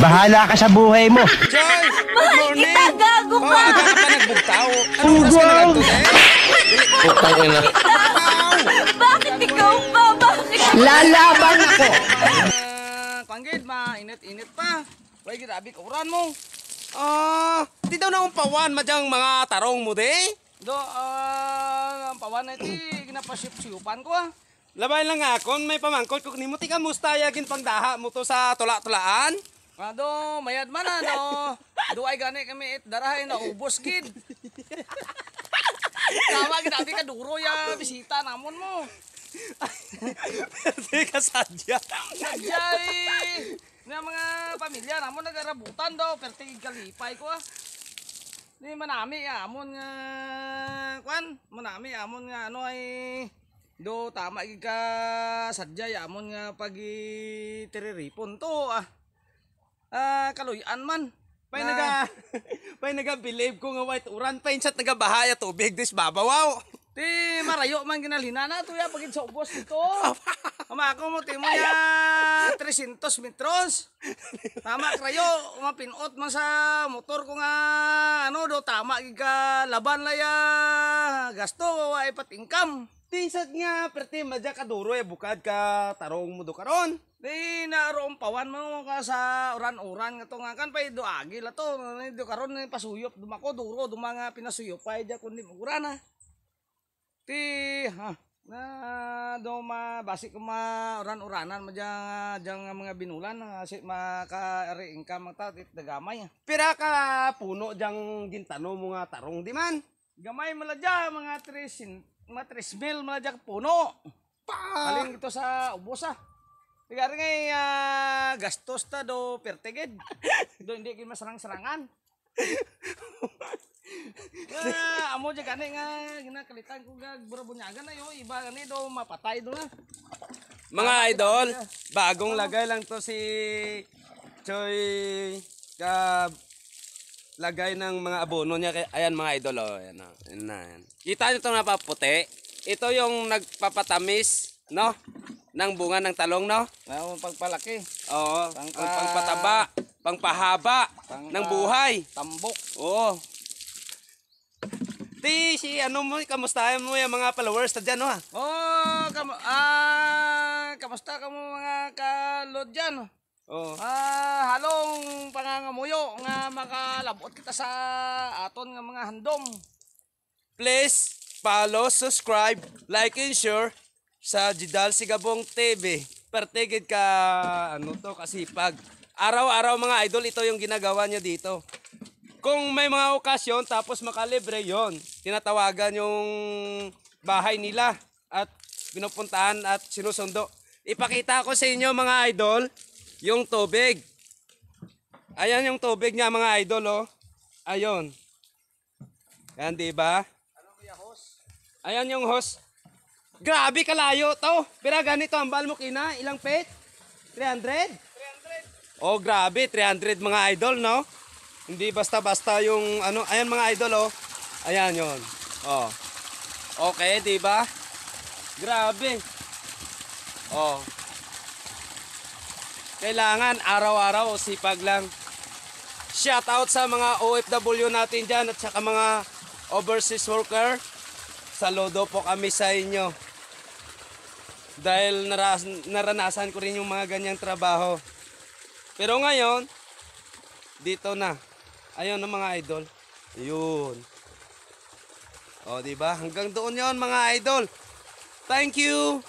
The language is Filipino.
Bahala ka sa buhay mo. Joy, good morning. Gago Oh, ka! aga ka pa nagbugtaw. Anong oras ka na nagtunay? Putang ina. Bakit ikaw pa? Bakit? Lalaban ako. Panggid, mainit-init pa. Wala grabe kauran mo. Di daw na akong pawan, madyang mga tarong mo, de? Ang pawan na iti, ginapasip-siupan ko, Labay lang ako, may pamangkot ko ni mo, ti kamusta yagin pangdaha mo to sa tula-tulaan? Mayad man Duay gani kami darahay na ubos, kid. Tama, ginabi ka duro ya, bisita namon mo. Pwede ka sadya. Sadya nga mga pamilya namon nagarabutan daw, pero kalipay ko Di manami amon nga manami amon nga ano ay do tama ka sadya amon nga pagi tiriripon to kaluyan man. Pay naga-believe ko nga white uran pa insat nagabahaya tubig dis babawaw. Ti marayo man ginalina na to ya pagid sa ubos dito. Amako mo ti mo ya 300 metros. Tama krayo mapinot man sa motor ko nga do tama giga laban la ya gasto ay pat income. Ti sad nga perti madya ka duro bukad ka tarong mo do karon. Di naroon pawan mo ka sa uran-uran nga to nga kan pay do agi la to do karon pasuyop dumako duro dumanga pinasuyop pay ja kundi magurana. Ti na do basi ko uran-uranan jang mga binulan kasi maka income ta tit dagamay. Pira ka puno jang gintano mo nga tarong di man. Gamay maladya mga 3,000 maladya puno. Aling ito sa ubos Tigari ngay gastos ta do perteged. Do hindi kin masarang-sarangan. Amo di gani nga ginakalitan ko gag burabunyagan ayo iba gani do mapatay do na. Mga idol, bagong lagay lang to si Choy ka lagay ng mga abono niya. Ayan mga idol ayan ayan. Kita niyo to na paputi. Ito yung nagpapatamis, no? Ng bunga ng talong, no? Pagpalaki. Oo, pagpataba, pangpahaba ng buhay. Tambok. Oo. Ti, kamusta mo yung mga followers ta dyan, no? Kamusta ka mo mga kalod dyan, no? Oo. Halong pangangamuyo nga makalabot kita sa aton nga mga handom. Please, follow, subscribe, like, and share sa Jidal Sigabong TV. Pertegid ka kasipag. Araw-araw mga idol, ito yung ginagawa niya dito. Kung may mga okasyon tapos makalibre yon, tinatawagan yung bahay nila at pinupuntahan at sinusundo. Ipakita ko sa inyo mga idol yung tubig. Ayan yung tubig niya mga idol Ayon. Yan diba? Ayan yung hose. Grabe kalayo to. Pero ganito ang bal mo kina. Ilang feet? 300? 300. Oh, grabe. 300 mga idol, no? Hindi basta-basta yung Ayan mga idol, Ayan yon. Okay, di ba? Grabe. Kailangan araw-araw sipag lang. Shout out sa mga OFW natin dyan at saka mga overseas worker. Saludo po kami sa inyo. Dahil naranasan ko rin yung mga ganyang trabaho. Pero ngayon, dito na. Ayun na mga idol. Ayun. Diba? Hanggang doon yon mga idol. Thank you.